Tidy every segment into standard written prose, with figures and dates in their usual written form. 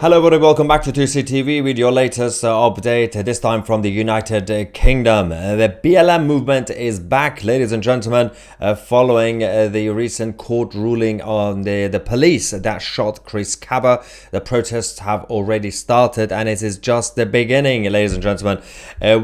Hello everybody, welcome back to 2C TV with your latest update, this time from the United Kingdom. The BLM movement is back, ladies and gentlemen, following the recent court ruling on the police that shot Chris Kaba. The protests have already started and it is just the beginning, ladies and gentlemen.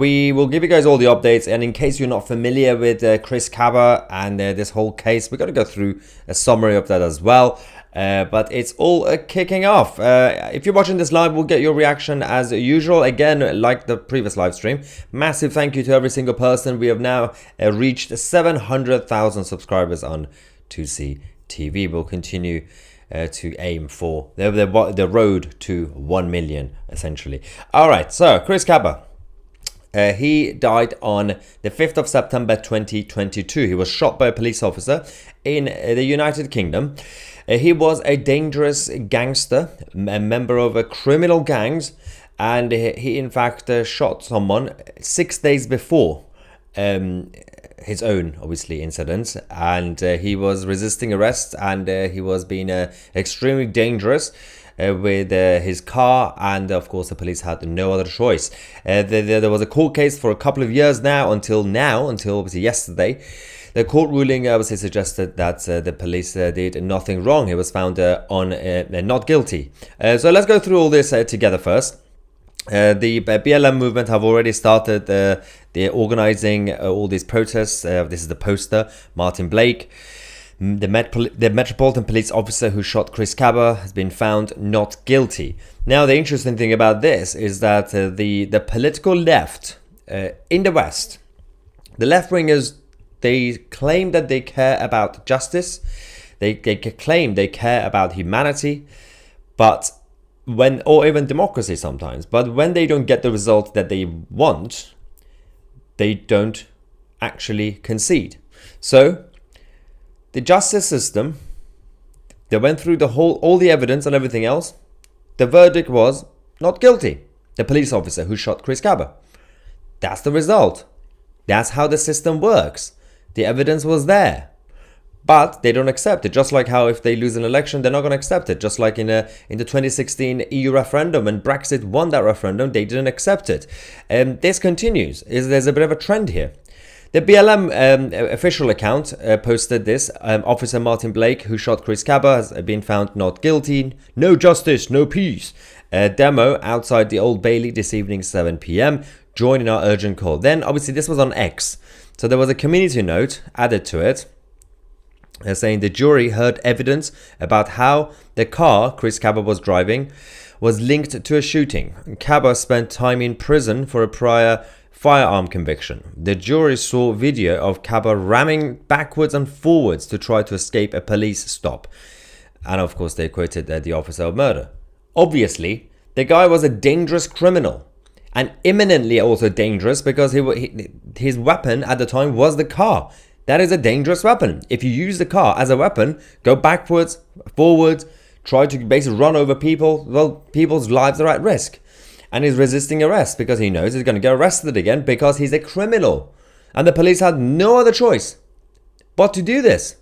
We will give you guys all the updates, and in case you're not familiar with Chris Kaba and this whole case, we're going to go through a summary of that as well. But it's all kicking off. If you're watching this live, we'll get your reaction as usual. Again, like the previous live stream, massive thank you to every single person. We have now reached 700,000 subscribers on 2C TV. We'll continue to aim for the road to 1 million, essentially. All right, so Chris Kaba. He died on the 5th of September 2022. He was shot by a police officer in the United Kingdom. He was a dangerous gangster, a member of a criminal gangs, and he in fact shot someone 6 days before his own, obviously, incidents, and he was resisting arrest, and he was being extremely dangerous with his car, and of course the police had no other choice. There was a court case for a couple of years now, until obviously yesterday. The court ruling obviously suggested that the police did nothing wrong. He was found not guilty. So let's go through all this together first. The BLM movement have already started they're organizing all these protests. This is the poster. Martin Blake, the Metropolitan Police officer who shot Chris Kaba, has been found not guilty. Now, the interesting thing about this is that the political left in the West, the left-wingers, they claim that they care about justice. They claim they care about humanity, or even democracy sometimes. But when they don't get the result that they want, they don't actually concede. So the justice system, they went through all the evidence and everything else. The verdict was not guilty. The police officer who shot Chris Kaba. That's the result. That's how the system works. The evidence was there, but they don't accept it. Just like how if they lose an election, they're not going to accept it. Just like in the 2016 EU referendum, when Brexit won that referendum, they didn't accept it. This continues. There's a bit of a trend here. The BLM official account posted this. Officer Martin Blake, who shot Chris Kaba, has been found not guilty. No justice, no peace. Demo outside the Old Bailey this evening, 7 p.m. Join in our urgent call. Then, obviously, this was on X. So there was a community note added to it saying the jury heard evidence about how the car Chris Kaba was driving was linked to a shooting. Kaba spent time in prison for a prior firearm conviction. The jury saw video of Kaba ramming backwards and forwards to try to escape a police stop. And of course they acquitted the officer of murder. Obviously, the guy was a dangerous criminal. And imminently also dangerous because his weapon at the time was the car. That is a dangerous weapon. If you use the car as a weapon, go backwards, forwards, try to basically run over people, well, people's lives are at risk. And he's resisting arrest because he knows he's going to get arrested again because he's a criminal. And the police had no other choice but to do this.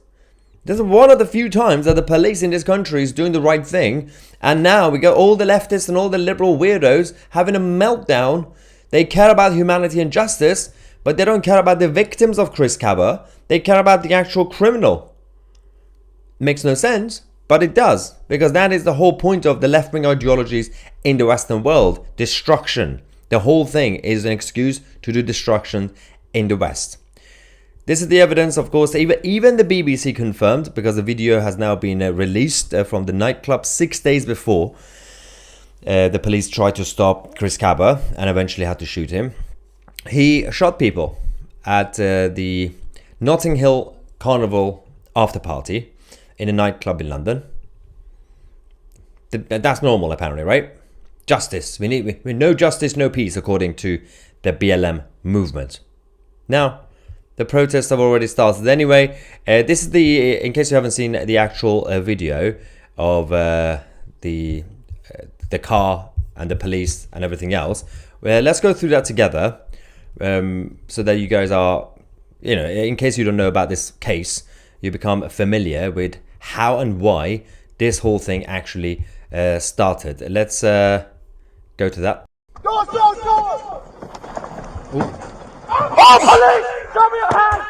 This is one of the few times that the police in this country is doing the right thing. And now we got all the leftists and all the liberal weirdos having a meltdown. They care about humanity and justice, but they don't care about the victims of Chris Kaba. They care about the actual criminal. Makes no sense, but it does. Because that is the whole point of the left-wing ideologies in the Western world. Destruction. The whole thing is an excuse to do destruction in the West. This is the evidence, of course, even the BBC confirmed, because the video has now been released from the nightclub 6 days before the police tried to stop Chris Kaba and eventually had to shoot him. He shot people at the Notting Hill Carnival after party in a nightclub in London. That's normal, apparently, right? Justice. We need no justice, no peace, according to the BLM movement. Now, the protests have already started anyway. This is in case you haven't seen the actual video of the car and the police and everything else. Let's go through that together so that you guys are, in case you don't know about this case, you become familiar with how and why this whole thing actually started. Let's go to that. Doors! Oh, police! Show me your hands!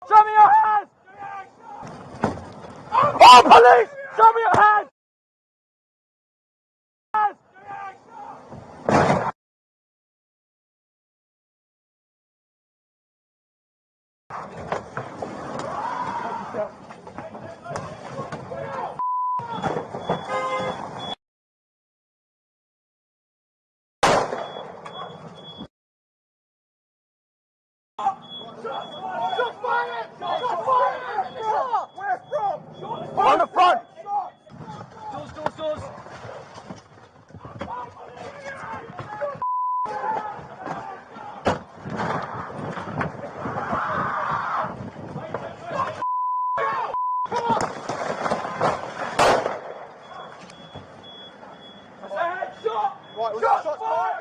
Show me your hands! Oh, police! Show me your hands! Where from? On the front! Doors!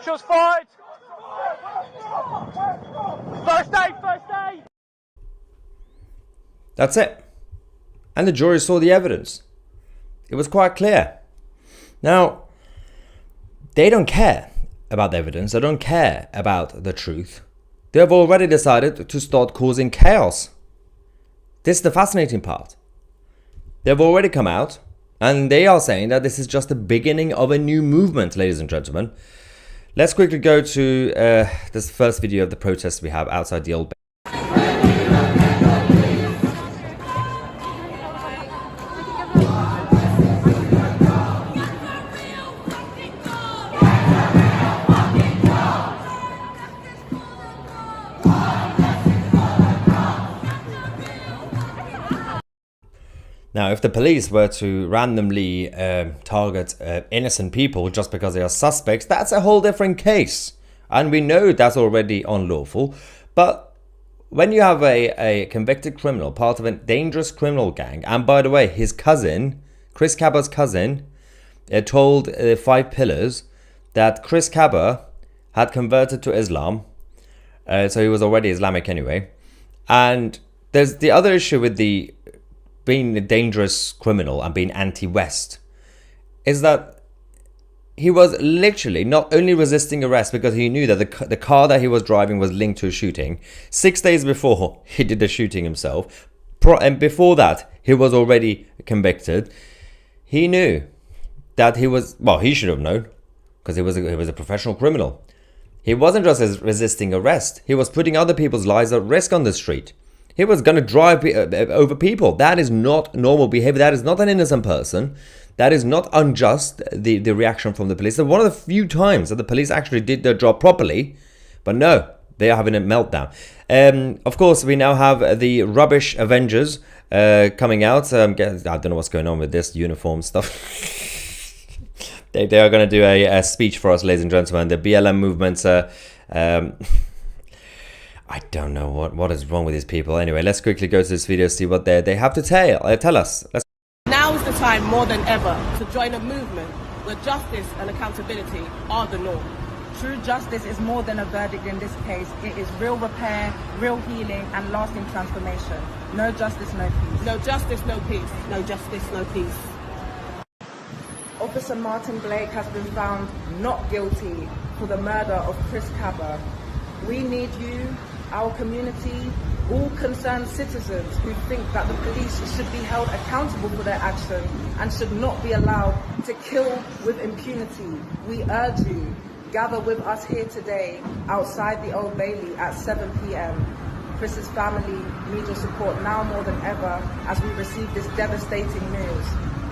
Shots fired! First aid! That's it. And the jury saw the evidence. It was quite clear. Now, they don't care about the evidence. They don't care about the truth. They have already decided to start causing chaos. This is the fascinating part. They've already come out and they are saying that this is just the beginning of a new movement, ladies and gentlemen. Let's quickly go to this first video of the protest we have outside the old. Now, if the police were to randomly target innocent people just because they are suspects, that's a whole different case. And we know that's already unlawful. But when you have a convicted criminal, part of a dangerous criminal gang, and by the way, his cousin, Chris Kaba's cousin, told the 5 Pillars that Chris Kaba had converted to Islam. So he was already Islamic anyway. And there's the other issue with the being a dangerous criminal and being anti-West is that he was literally not only resisting arrest because he knew that the car that he was driving was linked to a shooting. 6 days before he did the shooting himself, and before that he was already convicted. He knew that he was, well, he should have known because he was a professional criminal. He wasn't just resisting arrest, he was putting other people's lives at risk on the street. He was going to drive over people. That is not normal behavior. That is not an innocent person. That is not unjust, the reaction from the police. So one of the few times that the police actually did their job properly. But no, they are having a meltdown. Of course, we now have the rubbish Avengers coming out. I don't know what's going on with this uniform stuff. They are going to do a speech for us, ladies and gentlemen. The BLM movement... I don't know what is wrong with these people. Anyway, let's quickly go to this video, see what they have to tell us. Now is the time more than ever to join a movement where justice and accountability are the norm. True justice is more than a verdict in this case. It is real repair, real healing, and lasting transformation. No justice, no peace. No justice, no peace. No justice, no peace. Officer Martin Blake has been found not guilty for the murder of Chris Kaba. We need you, our community, all concerned citizens who think that the police should be held accountable for their actions and should not be allowed to kill with impunity. We urge you, gather with us here today outside the Old Bailey at 7 p.m. Chris's family need your support now more than ever as we receive this devastating news.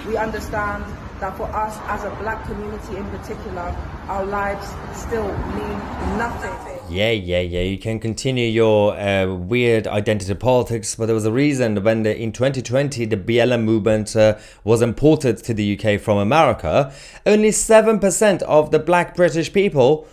We understand that for us as a black community in particular, our lives still mean nothing. Yeah. You can continue your weird identity politics, but there was a reason when in 2020 the BLM movement was imported to the UK from America. Only 7% of the black British people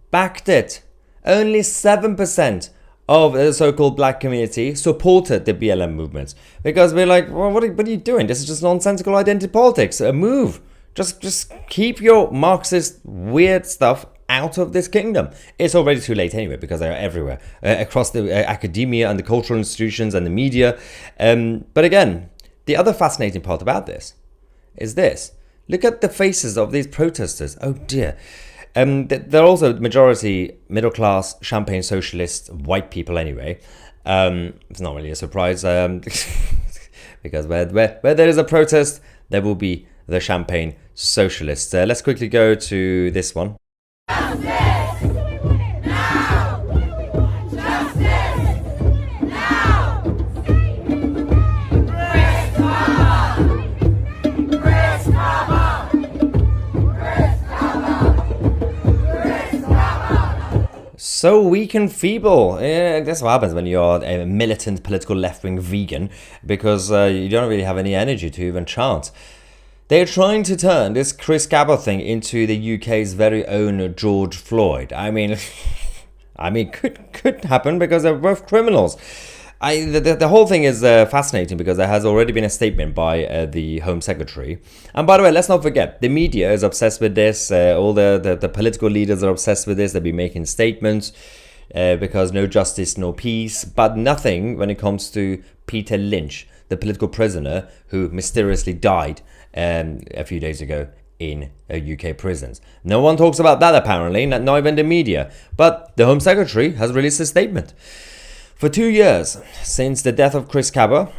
backed it. Only 7% of the so-called black community supported the BLM movement because we're like, well, what are you doing? This is just nonsensical identity politics. Move. Just keep your Marxist weird stuff out of this kingdom. It's already too late anyway, because they're everywhere, across the academia and the cultural institutions and the media. But again, the other fascinating part about this is this. Look at the faces of these protesters. Oh dear. They're also majority middle class, champagne socialists, white people anyway. It's not really a surprise, because where there is a protest, there will be the champagne socialists. Let's quickly go to this one. So weak and feeble. That's what happens when you're a militant political left-wing vegan, because you don't really have any energy to even chant. They're trying to turn this Chris Kaba thing into the UK's very own George Floyd. I mean, could happen, because they're both criminals. The whole thing is fascinating, because there has already been a statement by the Home Secretary. And by the way, let's not forget, the media is obsessed with this. All the political leaders are obsessed with this. They'll be making statements because no justice, no peace. But nothing when it comes to Peter Lynch, the political prisoner who mysteriously died a few days ago in UK prisons. No one talks about that, apparently, not even the media. But the Home Secretary has released a statement. For 2 years, since the death of Chris Kaba,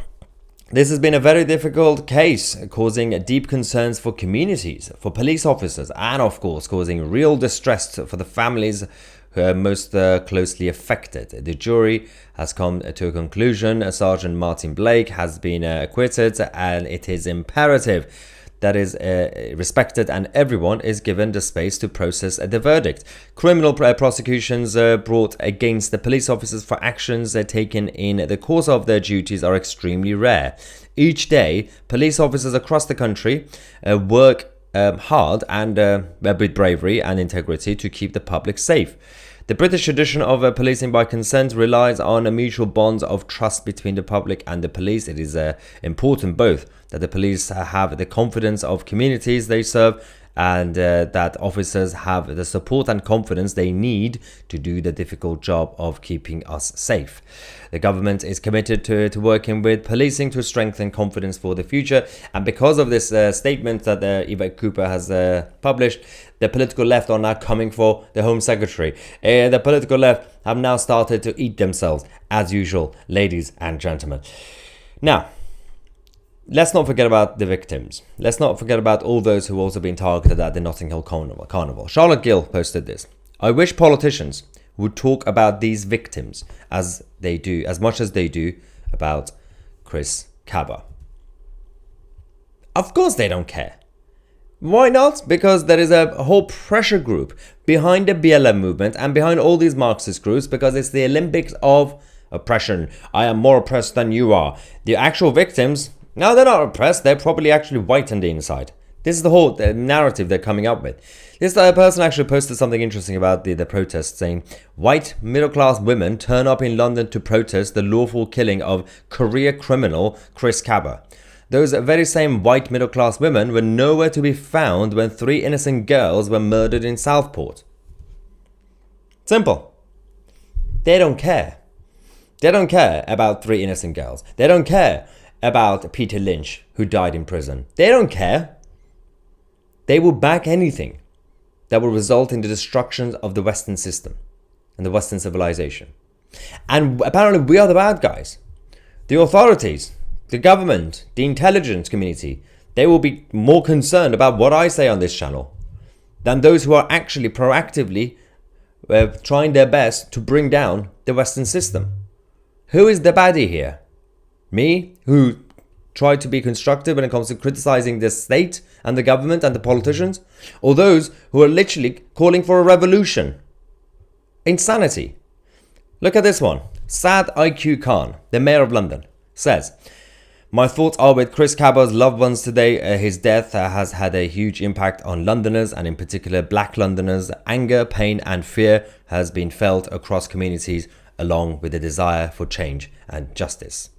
this has been a very difficult case, causing deep concerns for communities, for police officers, and of course causing real distress for the families who are most closely affected. The jury has come to a conclusion. Sergeant Martin Blake has been acquitted, and it is imperative that is respected, and everyone is given the space to process the verdict. Criminal prosecutions brought against the police officers for actions taken in the course of their duties are extremely rare. Each day, police officers across the country work hard and with bravery and integrity to keep the public safe. The British tradition of policing by consent relies on a mutual bond of trust between the public and the police. It is important both that the police have the confidence of communities they serve, and that officers have the support and confidence they need to do the difficult job of keeping us safe. The government is committed to working with policing to strengthen confidence for the future. And because of this statement that Eva Cooper has published, the political left are now coming for the Home Secretary. The political left have now started to eat themselves, as usual, ladies and gentlemen. Now, let's not forget about the victims. Let's not forget about all those who also been targeted at the Notting Hill Carnival. Charlotte Gill posted this. I wish politicians would talk about these victims as much as they do about Chris Kaba. Of course they don't care. Why not? Because there is a whole pressure group behind the BLM movement and behind all these Marxist groups, because it's the Olympics of oppression. I am more oppressed than you are. The actual victims, no, they're not oppressed. They're probably actually white on the inside. This is the whole narrative they're coming up with. This person actually posted something interesting about the protest, saying, white middle-class women turn up in London to protest the lawful killing of career criminal Chris Kaba. Those very same white middle-class women were nowhere to be found when 3 innocent girls were murdered in Southport. Simple. They don't care. They don't care about 3 innocent girls. They don't care about Peter Lynch, who died in prison. They don't care. They will back anything that will result in the destruction of the Western system and the Western civilization. And apparently we are the bad guys. The authorities, the government, the intelligence community, they will be more concerned about what I say on this channel than those who are actually proactively trying their best to bring down the Western system. Who is the baddie here? Me, who tried to be constructive when it comes to criticizing the state and the government and the politicians? Or those who are literally calling for a revolution? Insanity. Look at this one. Saad IQ Khan, the mayor of London, says, my thoughts are with Chris Kaba's loved ones today. His death has had a huge impact on Londoners, and in particular black Londoners. Anger, pain and fear has been felt across communities, along with the desire for change and justice.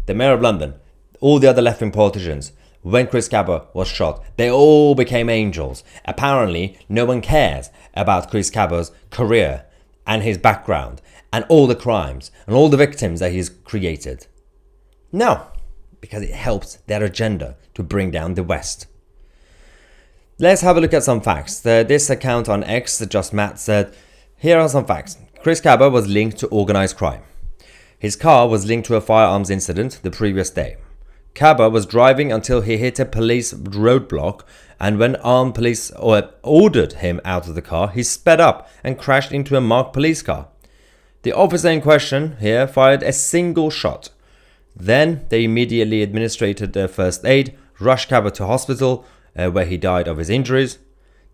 The mayor of London, all the other left-wing politicians, when Chris Kaba was shot, they all became angels. Apparently, no one cares about Chris Kaba's career and his background and all the crimes and all the victims that he's created. No, because it helps their agenda to bring down the West. Let's have a look at some facts. This account on X, Just Matt, said, here are some facts. Chris Kaba was linked to organized crime. His car was linked to a firearms incident the previous day. Kaba was driving until he hit a police roadblock, and when armed police ordered him out of the car, he sped up and crashed into a marked police car. The officer in question here fired a single shot. Then they immediately administered first aid, rushed Kaba to hospital, where he died of his injuries.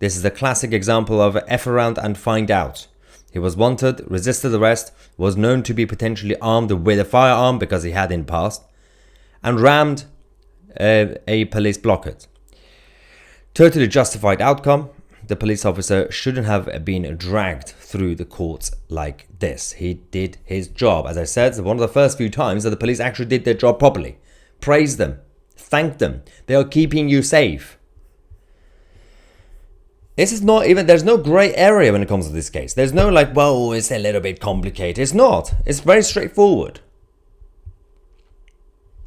This is a classic example of F around and find out. He was wanted, resisted arrest, was known to be potentially armed with a firearm because he had in the past, and rammed a police blockade. Totally justified outcome. The police officer shouldn't have been dragged through the courts like this. He did his job. As I said, one of the first few times that the police actually did their job properly. Praise them. Thank them. They are keeping you safe. This is not even, there's no grey area when it comes to this case. There's no like, well, it's a little bit complicated. It's not. It's very straightforward.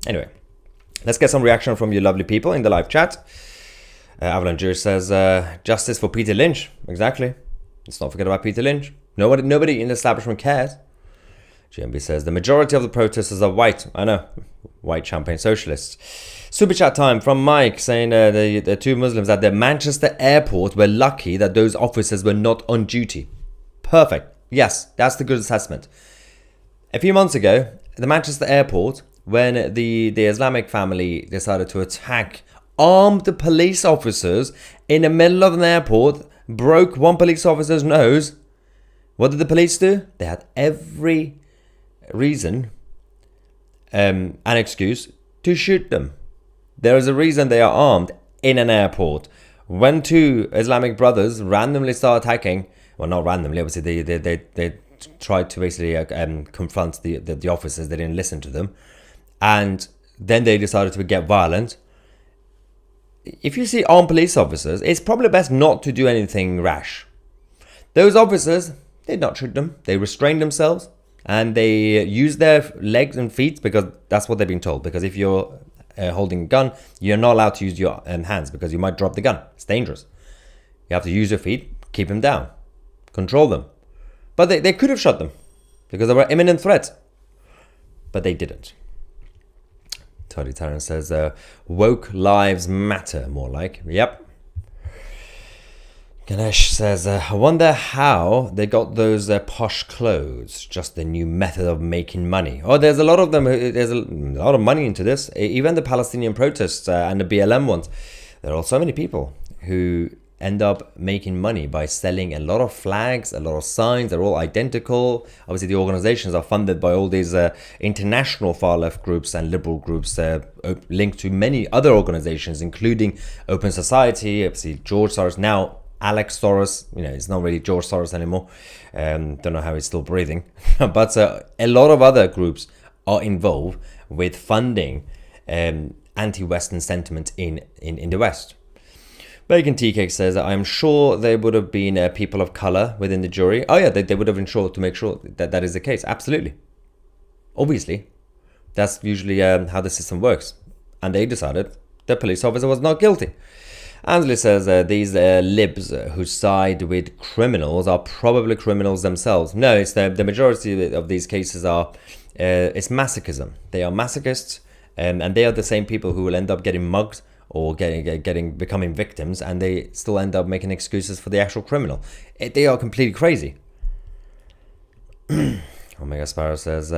Anyway, let's get some reaction from you lovely people in the live chat. Avalon Jewish says, justice for Peter Lynch. Exactly. Let's not forget about Peter Lynch. Nobody in the establishment cares. GMB says, the majority of the protesters are white. I know. White champagne socialists. Super chat time from Mike saying the two Muslims at the Manchester airport were lucky that those officers were not on duty. Perfect. Yes, that's the good assessment. A few months ago, at the Manchester airport, when the Islamic family decided to attack armed police officers in the middle of an airport, broke one police officer's nose, what did the police do? They had every reason an excuse to shoot them. There is a reason they are armed in an airport. When two Islamic brothers randomly start attacking, well, not randomly, obviously they tried to basically confront the officers. They didn't listen to them, and then they decided to get violent. If you see armed police officers, it's probably best not to do anything rash. Those officers did not shoot them. They restrained themselves and they used their legs and feet because that's what they've been told. Because if you're holding a gun, you're not allowed to use your hands because you might drop the gun. It's dangerous. You have to use your feet, keep them down, control them. But they could have shot them because they were imminent threats. But they didn't. Totalitarian says, woke lives matter, more like. Yep. Ganesh says, I wonder how they got those posh clothes. Just the new method of making money. Oh, there's a lot of them. There's a lot of money into this. Even the Palestinian protests and the BLM ones. There are so many people who end up making money by selling a lot of flags, a lot of signs. They're all identical. Obviously, the organizations are funded by all these international far-left groups and liberal groups linked to many other organizations, including Open Society, obviously George Soros, now Alex Soros. You know, it's not really George Soros anymore. Don't know how he's still breathing. But a lot of other groups are involved with funding anti-Western sentiment in the West. Bacon Tea Cake says, I am sure there would have been people of color within the jury. Oh yeah, they would have ensured to make sure that that is the case. Absolutely. Obviously. That's usually how the system works. And they decided the police officer was not guilty. Ansley says, these libs who side with criminals are probably criminals themselves. No, it's the majority of these cases are, it's masochism. They are masochists, and they are the same people who will end up getting mugged or becoming victims, and they still end up making excuses for the actual criminal. They are completely crazy. Omega Sparrow says,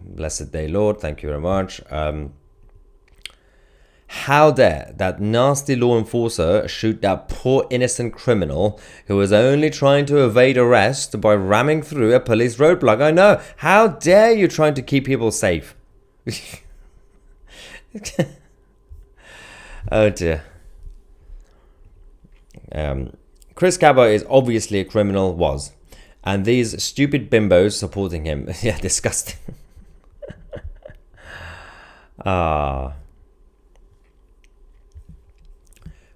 blessed day, Lord, thank you very much. How dare that nasty law enforcer shoot that poor innocent criminal who was only trying to evade arrest by ramming through a police roadblock? I know. How dare you trying to keep people safe? Oh dear. Chris Kaba is obviously a criminal, was. And these stupid bimbos supporting him. Yeah, disgusting.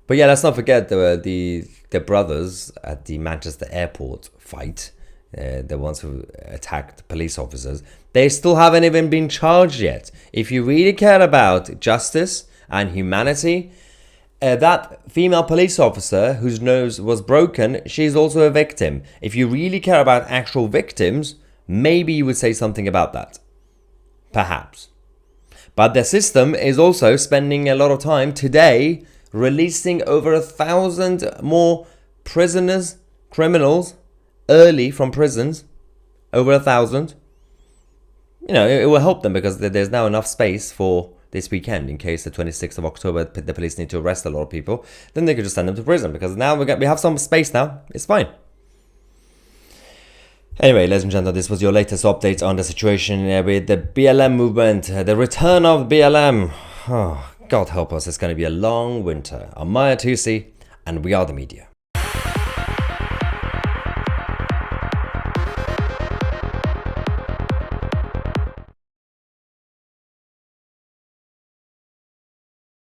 But yeah, let's not forget the brothers at the Manchester airport fight, the ones who attacked police officers. They still haven't even been charged yet. If you really care about justice and humanity, that female police officer whose nose was broken, she's also a victim. If you really care about actual victims, maybe you would say something about that. Perhaps. But the system is also spending a lot of time today releasing over 1,000 more prisoners, criminals, early from prisons. Over 1,000. You know, it will help them because there's now enough space for this weekend in case the 26th of October the police need to arrest a lot of people. Then they could just send them to prison because now we have some space now. It's fine. Anyway, ladies and gentlemen, this was your latest update on the situation with the BLM movement, the return of BLM. Oh, God help us, it's going to be a long winter. I'm Maya Tusi, and we are the media.